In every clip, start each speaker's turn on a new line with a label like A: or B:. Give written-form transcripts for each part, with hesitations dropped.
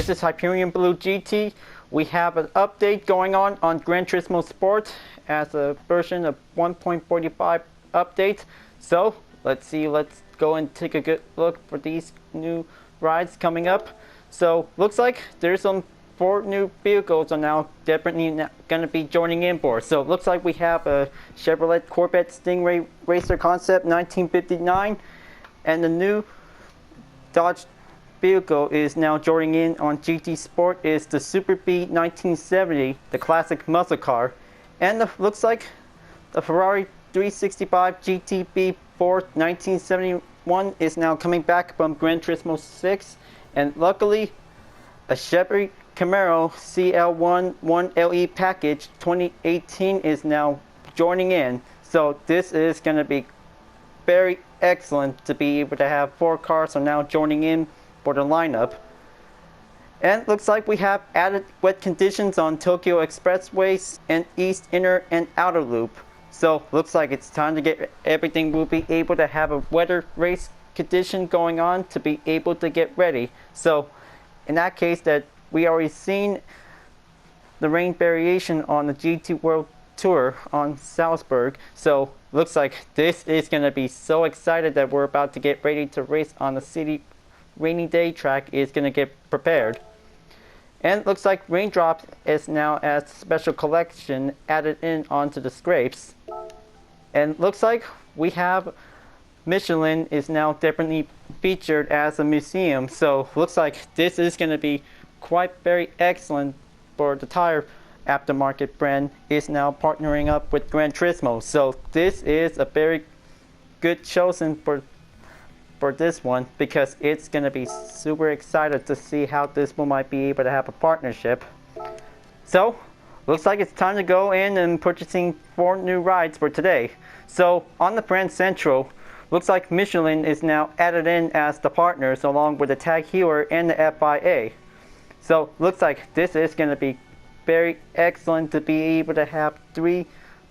A: this is Hyperion-Blue-GT. We have an update going on Gran Turismo Sport as a version of 1.45 update. So let's go and take a good look for these new rides coming up. So looks like there's some 4 new vehicles are now definitely going to be joining in board. So it looks like we have a Chevrolet Corvette Stingray Racer Concept 1959, and the new Dodge vehicle is now joining in on GT Sport is the Super B 1970, the classic muscle car. And looks like the Ferrari 365 GTB 4 1971 is now coming back from Gran Turismo 6. And luckily, a Chevy Camaro ZL1 1LE package 2018 is now joining in. So this is going to be very excellent to be able to have 4 cars are now joining in for the lineup. And looks like we have added wet conditions on Tokyo Expressways and East Inner and Outer Loop. So looks like it's time to get everything. We'll be able to have a weather race condition going on to be able to get ready. So in that case, that we already seen the rain variation on the GT World Tour on Salzburg. So looks like this is going to be so excited that we're about to get ready to race on the city rainy day track is going to get prepared. And looks like raindrops is now as special collection added in onto the scrapes. And looks like we have Michelin is now definitely featured as a museum. So looks like this is going to be quite very excellent for the tire aftermarket brand is now partnering up with Gran Turismo. So this is a very good chosen for this one, because it's going to be super excited to see how this one might be able to have a partnership. So looks like it's time to go in and purchasing 4 new rides for today. So on the brand central, looks like Michelin is now added in as the partners along with the Tag Heuer and the FIA. So looks like this is going to be very excellent to be able to have 3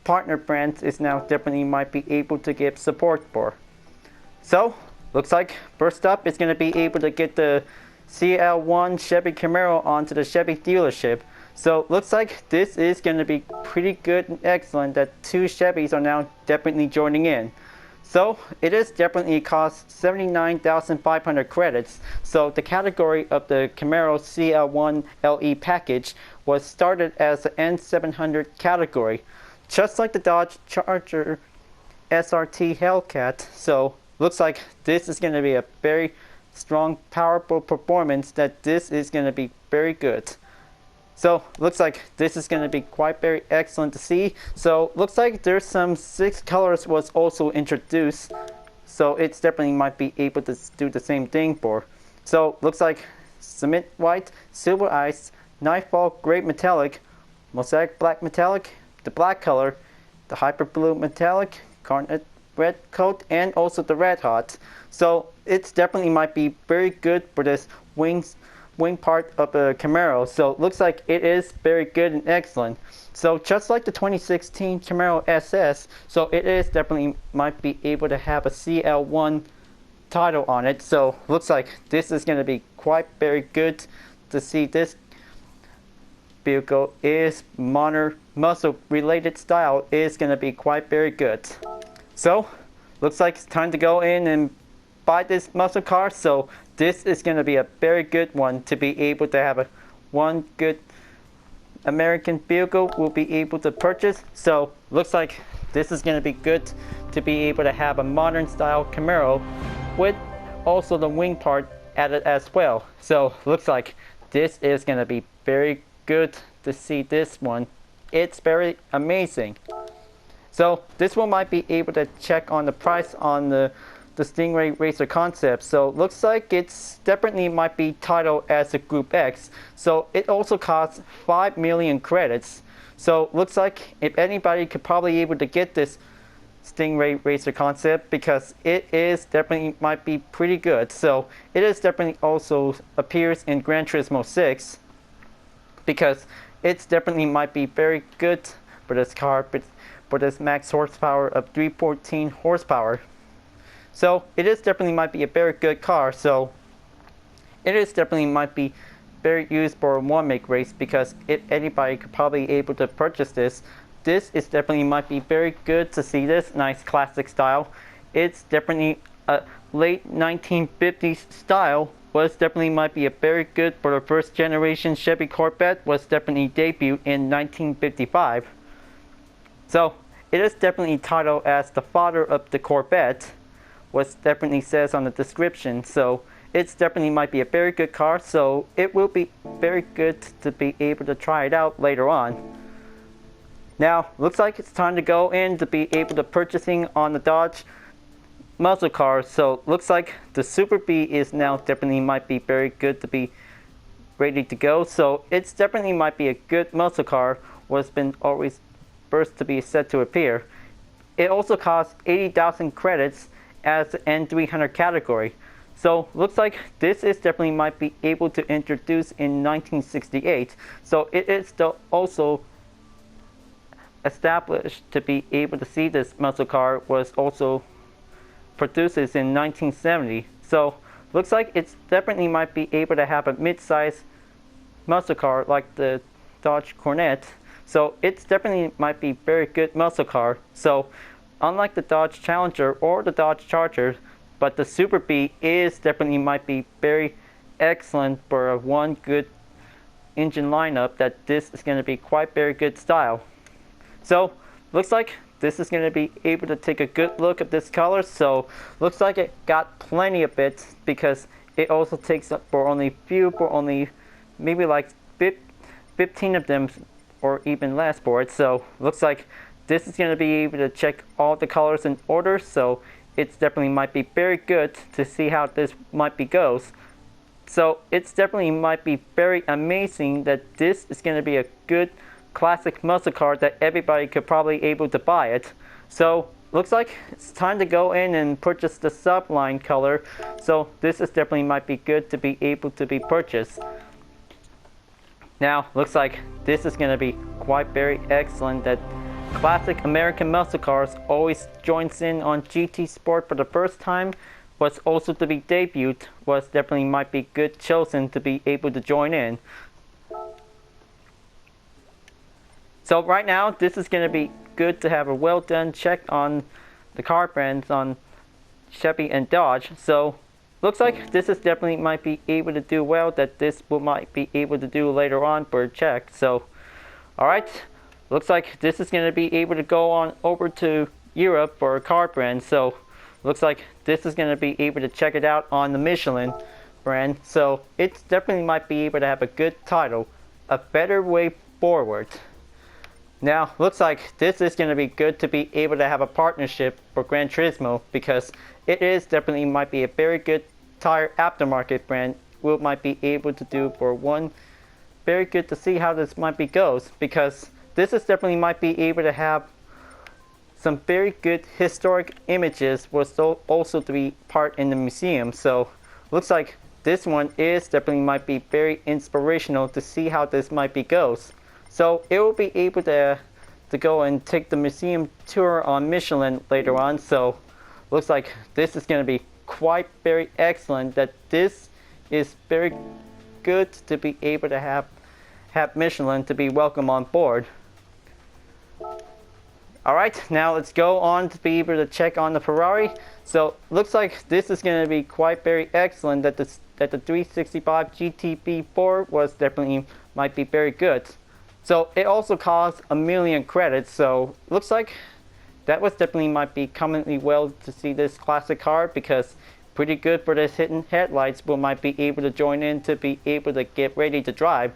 A: partner brands is now definitely might be able to give support for. So looks like first up is going to be able to get the ZL1 Chevy Camaro onto the Chevy dealership. So looks like this is going to be pretty good and excellent that 2 Chevys are now definitely joining in. So it is definitely cost 79,500 credits. So the category of the Camaro ZL1 LE package was started as the N700 category, just like the Dodge Charger SRT Hellcat. So looks like this is going to be a very strong, powerful performance that this is going to be very good. So looks like this is going to be quite very excellent to see. So looks like there's some 6 colors was also introduced. So it's definitely might be able to do the same thing for. So looks like cement white, silver ice, nightfall gray metallic, mosaic black metallic, the black color, the hyper blue metallic, garnet red coat, and also the red hot. So it's definitely might be very good for this wing part of the Camaro. So looks like it is very good and excellent. So just like the 2016 Camaro SS, so it is definitely might be able to have a CL1 title on it. So looks like this is going to be quite very good to see. This vehicle is modern muscle related style is going to be quite very good. So looks like it's time to go in and buy this muscle car. So this is going to be a very good one to be able to have one good American vehicle we'll be able to purchase. So looks like this is going to be good to be able to have a modern style Camaro with also the wing part added as well. So looks like this is going to be very good to see this one. It's very amazing. So this one might be able to check on the price on the Stingray Racer Concept. So looks like it's definitely might be titled as a Group X. So it also costs 5 million credits. So looks like if anybody could probably able to get this Stingray Racer Concept, because it is definitely might be pretty good. So it is definitely also appears in Gran Turismo 6, because it's definitely might be very good for this car, but for this max horsepower of 314 horsepower. So it is definitely might be a very good car. So it is definitely might be very used for a one-make race, because if anybody could probably able to purchase this, this is definitely might be very good to see this nice classic style. It's definitely a late 1950s style. Was definitely might be a very good for the first generation Chevy Corvette. Was definitely debuted in 1955. So it is definitely titled as the father of the Corvette, what definitely says on the description. So it's definitely might be a very good car, so it will be very good to be able to try it out later on. Now looks like it's time to go in to be able to purchasing on the Dodge muscle car. So looks like the Super B is now definitely might be very good to be ready to go. So it's definitely might be a good muscle car, was been always first to be set to appear. It also costs 80,000 credits as the N700 category. So looks like this is definitely might be able to introduce in 1968. So it is still also established to be able to see this muscle car was also produces in 1970. So looks like it's definitely might be able to have a mid-size muscle car like the Dodge Corvette. So it's definitely might be very good muscle car. So unlike the Dodge Challenger or the Dodge Charger, but the Super B is definitely might be very excellent for a one good engine lineup, that this is going to be quite very good style. So looks like this is going to be able to take a good look at this color. So looks like it got plenty of bits, because it also takes up for only maybe like 15 of them or even less for it. So looks like this is going to be able to check all the colors in order. So it's definitely might be very good to see how this might be goes. So it's definitely might be very amazing that this is going to be a good classic muscle car that everybody could probably able to buy it. So looks like it's time to go in and purchase the subline color. So this is definitely might be good to be able to be purchased. Now looks like this is going to be quite very excellent, that classic American muscle cars always joins in on GT Sport for the first time. Was also to be debuted, was definitely might be good chosen to be able to join in. So right now this is going to be good to have a well done check on the car brands on Chevy and Dodge. So looks like this is definitely might be able to do well, that this will might be able to do later on for a check. So alright, looks like this is going to be able to go on over to Europe for a car brand. So looks like this is going to be able to check it out on the Michelin brand. So it's definitely might be able to have a good title, A Better Way Forward. Now looks like this is going to be good to be able to have a partnership for Gran Turismo, because it is definitely might be a very good tire aftermarket brand. Will might be able to do for one very good to see how this might be goes, because this is definitely might be able to have some very good historic images, was also to be part in the museum. So looks like this one is definitely might be very inspirational to see how this might be goes. So it will be able to go and take the museum tour on Michelin later on. So looks like this is going to be quite very excellent, that this is very good to be able to have Michelin to be welcome on board. Alright, now let's go on to be able to check on the Ferrari. So looks like this is going to be quite very excellent, that the 365 GTB4 was definitely might be very good. So it also costs 1 million credits. So looks like that was definitely might be commonly well to see this classic car, because pretty good for this hidden headlights will might be able to join in to be able to get ready to drive.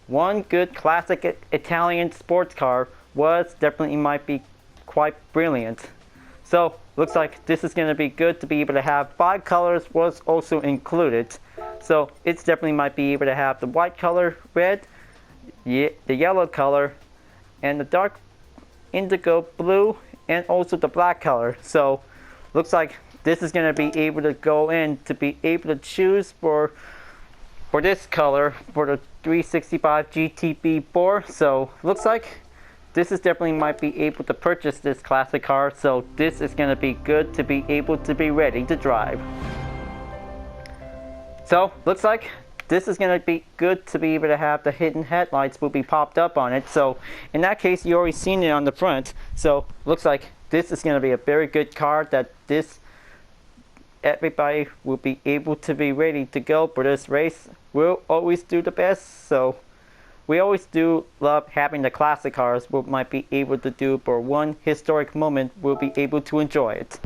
A: One good classic Italian sports car was definitely might be quite brilliant. So looks like this is going to be good to be able to have 5 colors was also included. So it's definitely might be able to have the white color, red, the yellow color, and the dark indigo blue, and also the black color. So looks like this is going to be able to go in to be able to choose for this color for the 365 GTB4. So looks like this is definitely might be able to purchase this classic car. So this is going to be good to be able to be ready to drive. So looks like this is going to be good to be able to have the hidden headlights will be popped up on it. So in that case, you already seen it on the front. So looks like this is going to be a very good car that everybody will be able to be ready to go for this race. We'll always do the best. So we always do love having the classic cars we might be able to do for one historic moment. We'll be able to enjoy it.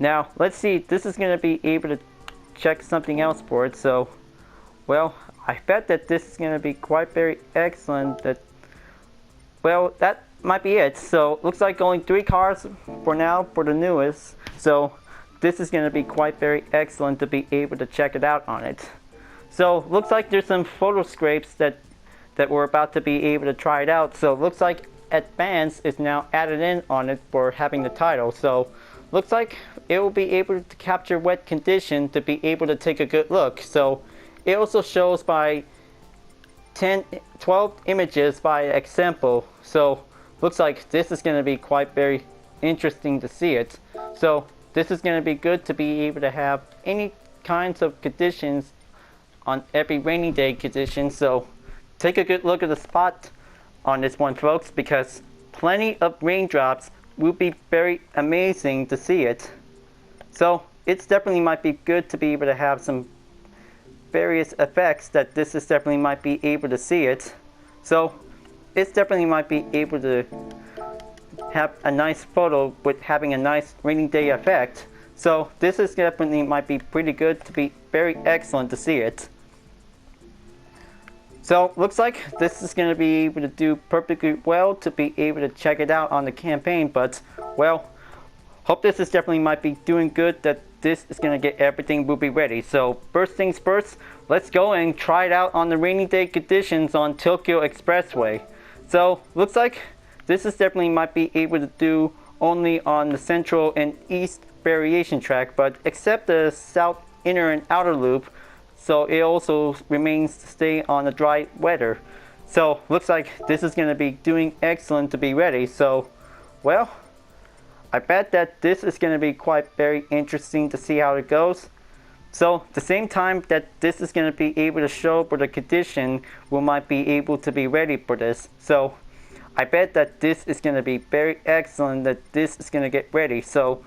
A: Now, let's see, this is going to be able to check something else for it. So, well, I bet that this is going to be quite very excellent. Well, that might be it. So, looks like only 3 cars for now for the newest. So, this is going to be quite very excellent to be able to check it out on it. So, looks like there's some photo scrapes that we're about to be able to try it out. So, looks like Advance is now added in on it for having the title. So, looks like it will be able to capture wet condition to be able to take a good look. So it also shows by 12 images by example. So looks like this is going to be quite very interesting to see it. So this is going to be good to be able to have any kinds of conditions on every rainy day condition. So take a good look at the spot on this one, folks, because plenty of raindrops will be very amazing to see it. So it's definitely might be good to be able to have some various effects that this is definitely might be able to see it. So it's definitely might be able to have a nice photo with having a nice rainy day effect. So this is definitely might be pretty good to be very excellent to see it. So looks like this is going to be able to do perfectly well to be able to check it out on the campaign. But well, hope this is definitely might be doing good, that this is going to get everything will be ready. So first things first, let's go and try it out on the rainy day conditions on Tokyo Expressway. So looks like this is definitely might be able to do only on the central and east variation track, but except the south inner and outer loop. So it also remains to stay on the dry weather. So looks like this is going to be doing excellent to be ready. So well, I bet that this is going to be quite very interesting to see how it goes. So at the same time that this is going to be able to show for the condition, we might be able to be ready for this. So I bet that this is going to be very excellent, that this is going to get ready. So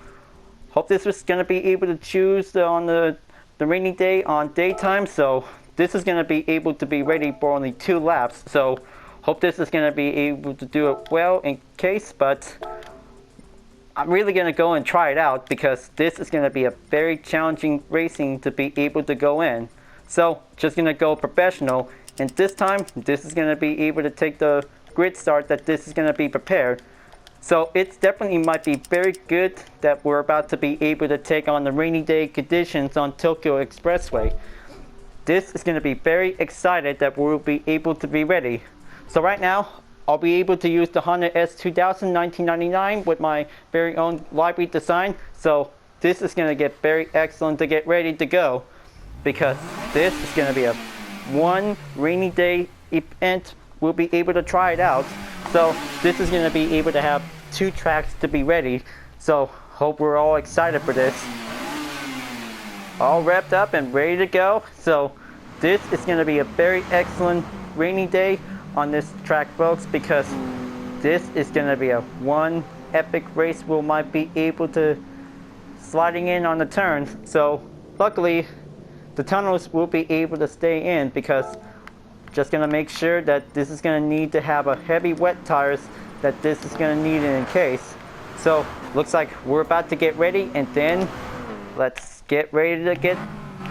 A: hope this is going to be able to choose on the rainy day on daytime. So this is going to be able to be ready for only 2 laps. So hope this is going to be able to do it well in case, but I'm really going to go and try it out because this is going to be a very challenging racing to be able to go in. So just going to go professional, and this time this is going to be able to take the grid start that this is going to be prepared. So it's definitely might be very good that we're about to be able to take on the rainy day conditions on Tokyo Expressway. This is going to be very excited that we'll be able to be ready. So right now, I'll be able to use the Honda S2000 1999 with my very own library design. So this is going to get very excellent to get ready to go, because this is going to be a one rainy day event. We'll be able to try it out. So this is going to be able to have 2 tracks to be ready. So hope we're all excited for this. All wrapped up and ready to go. So this is going to be a very excellent rainy day on this track, folks, because this is going to be a one epic race. We might be able to sliding in on the turns. So luckily the tunnels will be able to stay in, because just going to make sure that this is going to need to have a heavy wet tires, that this is going to need it in case. So looks like we're about to get ready, and then let's get ready to get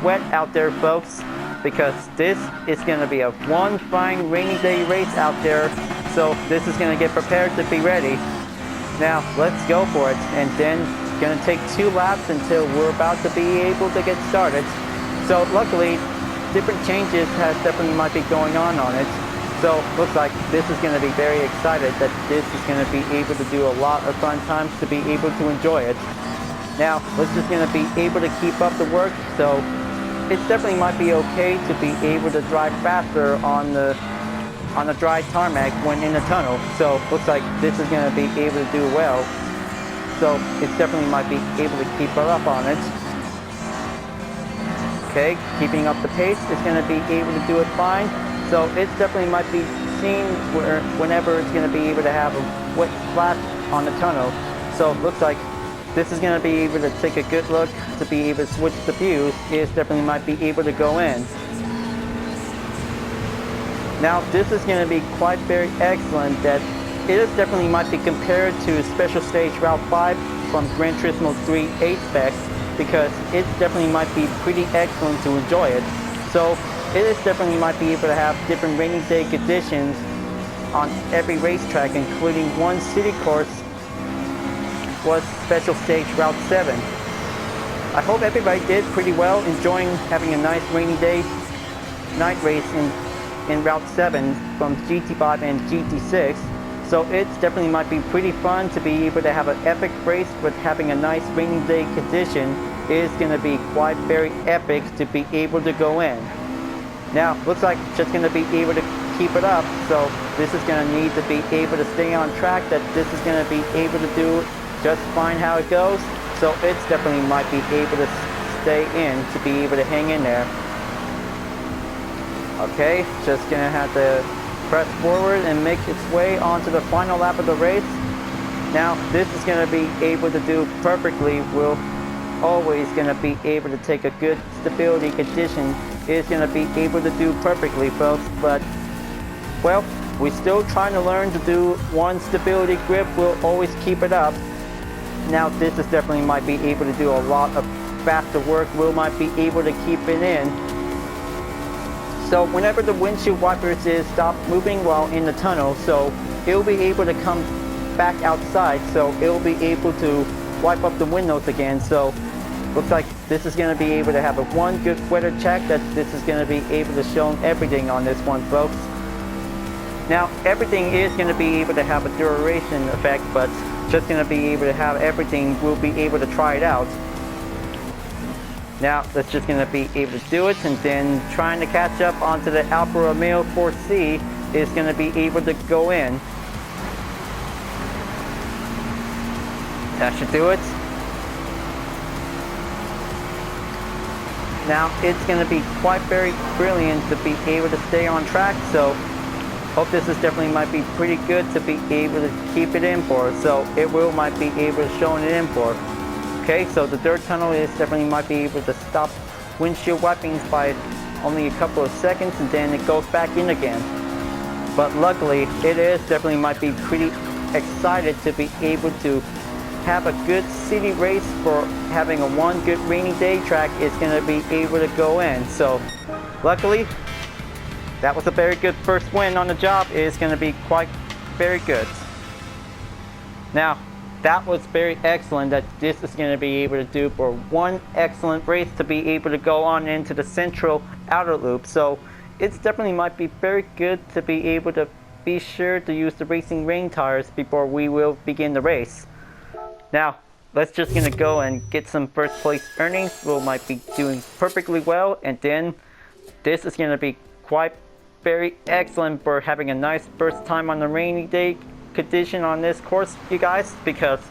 A: wet out there, folks, because this is going to be a one fine rainy day race out there. So this is going to get prepared to be ready. Now let's go for it, and then it's going to take 2 laps until we're about to be able to get started. So luckily different changes has definitely might be going on it. So looks like this is going to be very excited that this is going to be able to do a lot of fun times to be able to enjoy it. Now we're just going to be able to keep up the work. So it definitely might be okay to be able to drive faster on the dry tarmac when in the tunnel. So looks like this is going to be able to do well. So it definitely might be able to keep up on it. Okay, keeping up the pace is going to be able to do it fine. So it definitely might be seen whenever it's going to be able to have a wet splat on the tunnel. So it looks like this is going to be able to take a good look to be able to switch the views. It definitely might be able to go in. Now this is going to be quite very excellent. That it is definitely might be compared to Special Stage Route 5 from Gran Turismo 3 8-Specs, because it definitely might be pretty excellent to enjoy it. So it is definitely might be able to have different rainy day conditions on every racetrack, including one city course was Special Stage Route 7. I hope everybody did pretty well, enjoying having a nice rainy day night race in Route 7 from GT5 and GT6. So it definitely might be pretty fun to be able to have an epic race with having a nice rainy day condition. It is going to be quite very epic to be able to go in. Now, looks like just going to be able to keep it up. So this is going to need to be able to stay on track. That this is going to be able to do just fine how it goes. So it's definitely might be able to stay in to be able to hang in there. Okay, just going to have to press forward and make its way onto the final lap of the race. Now this is going to be able to do perfectly. We're always going to be able to take a good stability condition. It's going to be able to do perfectly, folks. But well, we're still trying to learn to do one stability grip. We'll always keep it up. Now this is definitely might be able to do a lot of faster work. We might be able to keep it in. So whenever the windshield wipers is stop moving while in the tunnel, so it'll be able to come back outside, so it'll be able to wipe up the windows again. So looks like this is going to be able to have a one good weather check. That this is going to be able to show everything on this one, folks. Now everything is going to be able to have a duration effect, but just going to be able to have everything. We'll be able to try it out. Now that's just going to be able to do it, and then trying to catch up onto the Alfa Romeo 4C is going to be able to go in. That should do it. Now it's going to be quite very brilliant to be able to stay on track, so hope this is definitely might be pretty good to be able to keep it in for. So it will might be able to show it in for. Okay, so the dirt tunnel is definitely might be able to stop windshield wipings by only a couple of seconds, and then it goes back in again. But luckily, it is definitely might be pretty excited to be able to have a good city race for having a one good rainy day track. Is going to be able to go in. So luckily, that was a very good first win on the job. It's going to be quite very good. Now, that was very excellent that this is going to be able to do for one excellent race to be able to go on into the central outer loop. So it's definitely might be very good to be able to be sure to use the racing rain tires before we will begin the race. Now let's just going to go and get some first place earnings. We might be doing perfectly well, and then this is going to be quite very excellent for having a nice first time on the rainy day condition on this course, you guys, because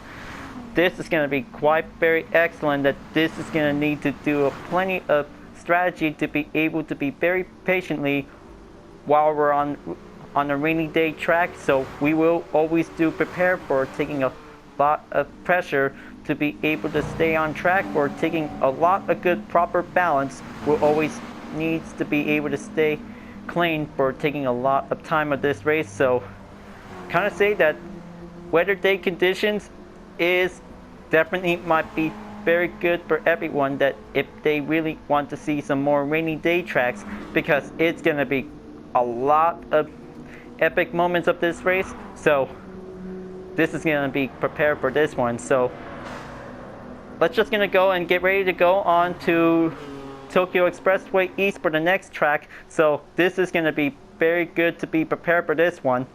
A: this is going to be quite very excellent. That this is going to need to do a plenty of strategy to be able to be very patiently while we're on a rainy day track. So we will always do prepare for taking a lot of pressure to be able to stay on track, or taking a lot of good proper balance. Will always needs to be able to stay clean for taking a lot of time of this race. So kind of say that weather day conditions is definitely might be very good for everyone, that if they really want to see some more rainy day tracks, because it's going to be a lot of epic moments of this race. So this is going to be prepared for this one. So let's just going to go and get ready to go on to Tokyo Expressway East for the next track. So this is going to be very good to be prepared for this one.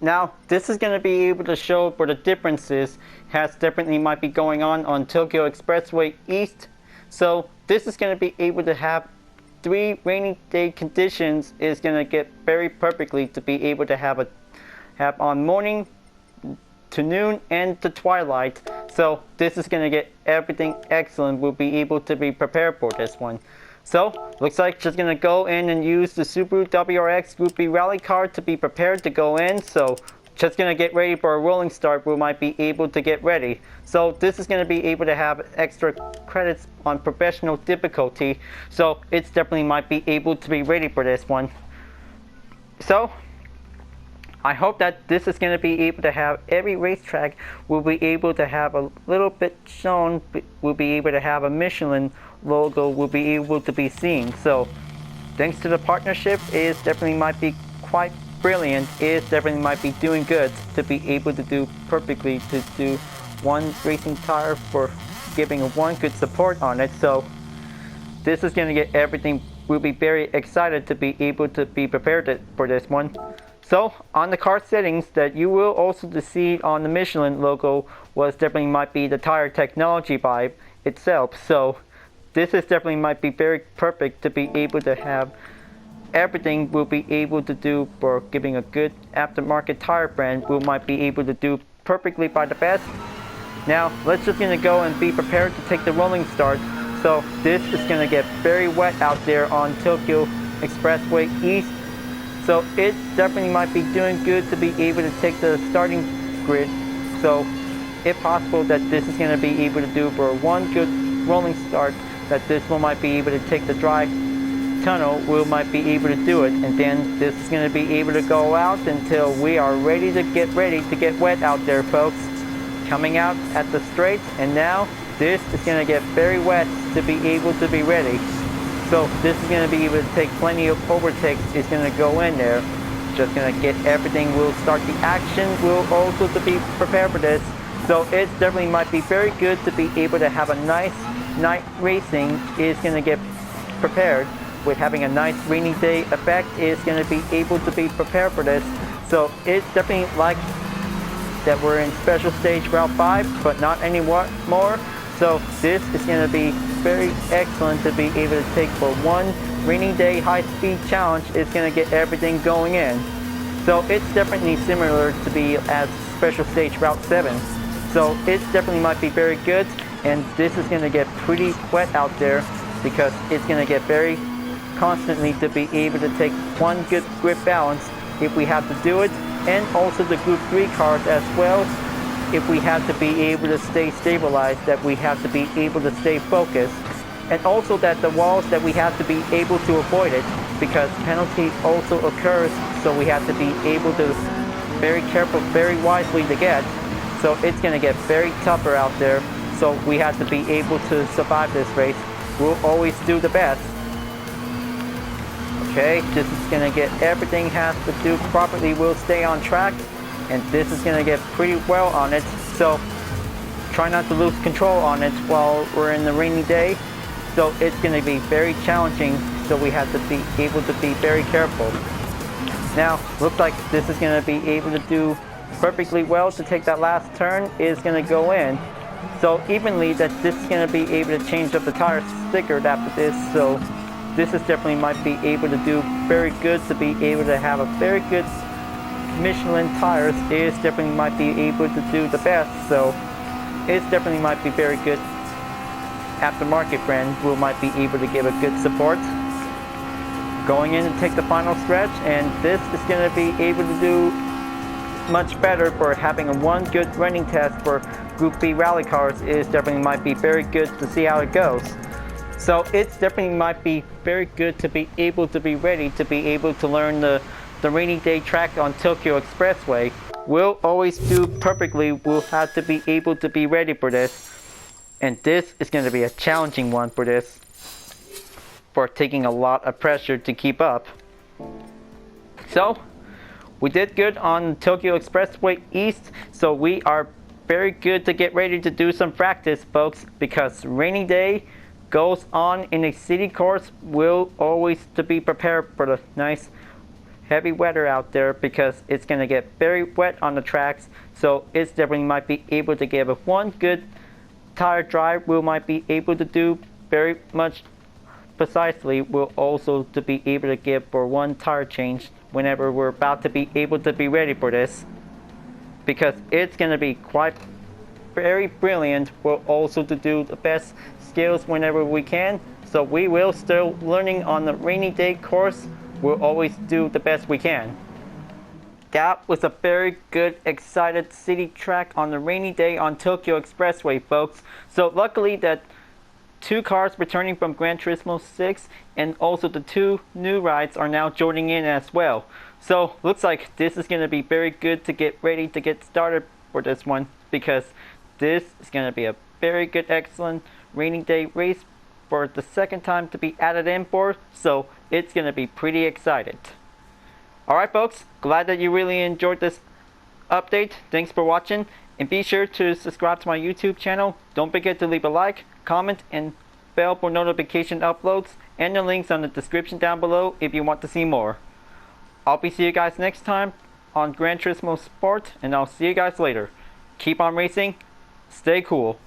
A: Now this is going to be able to show for the differences has definitely might be going on Tokyo Expressway East. So this is going to be able to have 3 rainy day conditions. Is going to get very perfectly to be able to have on morning to noon and to twilight. So this is going to get everything excellent. We'll be able to be prepared for this one. So looks like just going to go in and use the Subaru WRX Group B rally car to be prepared to go in. So just going to get ready for a rolling start. We might be able to get ready. So this is going to be able to have extra credits on professional difficulty. So it's definitely might be able to be ready for this one. So I hope that this is going to be able to have every racetrack will be able to have a little bit shown, will be able to have a Michelin logo, will be able to be seen. So thanks to the partnership, it definitely might be quite brilliant. It definitely might be doing good to be able to do perfectly, to do one racing tire for giving one good support on it. So this is going to get everything. We'll be very excited to be able to be prepared for this one. So on the car settings that you will also see on the Michelin logo was definitely might be the tire technology by itself. So this is definitely might be very perfect to be able to have everything we'll be able to do for giving a good aftermarket tire brand. We might be able to do perfectly by the best. Now let's just gonna go and be prepared to take the rolling start. So this is gonna get very wet out there on Tokyo Expressway East. So it definitely might be doing good to be able to take the starting grid. So if possible that this is going to be able to do for one good rolling start, that this one might be able to take the dry tunnel, we might be able to do it. And then this is going to be able to go out until we are ready to get wet out there, folks. Coming out at the straight, and now this is going to get very wet to be able to be ready. So this is going to be able to take plenty of overtakes. It's going to go in there. Just going to get everything. We'll start the action. We'll also to be prepared for this. So it definitely might be very good to be able to have a nice night racing. It's going to get prepared with having a nice rainy day effect. It's going to be able to be prepared for this. So it's definitely like that we're in special stage Route 5, but not anymore. So this is going to be very excellent to be able to take for one rainy day high-speed challenge. It's going to get everything going in. So it's definitely similar to be as special stage Route 7. So it definitely might be very good. And this is going to get pretty wet out there because it's going to get very constantly to be able to take one good grip balance if we have to do it. And also the Group 3 cars as well. If we have to be able to stay stabilized, that we have to be able to stay focused. And also that the walls that we have to be able to avoid it because penalty also occurs, so we have to be able to very careful, very wisely to get. So it's going to get very tougher out there, so we have to be able to survive this race. We'll always do the best. Okay, this is going to get everything has to do properly. We'll stay on track. And this is going to get pretty well on it, so try not to lose control on it while we're in the rainy day. So it's going to be very challenging, so we have to be able to be very careful. Now, looks like this is going to be able to do perfectly well to take that last turn. Is going to go in. So evenly that this is going to be able to change up the tire sticker after this. So this is definitely might be able to do very good to be able to have a very good Michelin tires. Is definitely might be able to do the best, so it definitely might be very good aftermarket brand. We might be able to give a good support going in and take the final stretch, and this is going to be able to do much better for having a one good running test for Group B rally cars. Is definitely might be very good to see how it goes. So it's definitely might be very good to be able to be ready to be able to learn the rainy day track on Tokyo Expressway. We'll always do perfectly. We'll have to be able to be ready for this. And this is going to be a challenging one for this. For taking a lot of pressure to keep up. So, we did good on Tokyo Expressway East. So we are very good to get ready to do some practice, folks. Because rainy day goes on in a city course. We'll always to be prepared for the nice heavy weather out there because it's going to get very wet on the tracks. So it's definitely might be able to give a one good tire drive. We might be able to do very much precisely. We'll also to be able to give for one tire change whenever we're about to be able to be ready for this, because it's going to be quite very brilliant. We're also to do the best skills whenever we can. So we will still learning on the rainy day course. We'll always do the best we can. That was a very good, excited city track on the rainy day on Tokyo Expressway, folks. So luckily that 2 cars returning from Gran Turismo 6 and also the 2 new rides are now joining in as well. So looks like this is going to be very good to get ready to get started for this one, because this is going to be a very good, excellent rainy day race for the second time to be added in for. So it's going to be pretty excited. Alright folks, glad that you really enjoyed this update. Thanks for watching, and be sure to subscribe to my YouTube channel. Don't forget to leave a like, comment, and bell for notification uploads, and the links on the description down below if you want to see more. I'll be seeing you guys next time on Gran Turismo Sport, and I'll see you guys later. Keep on racing, stay cool.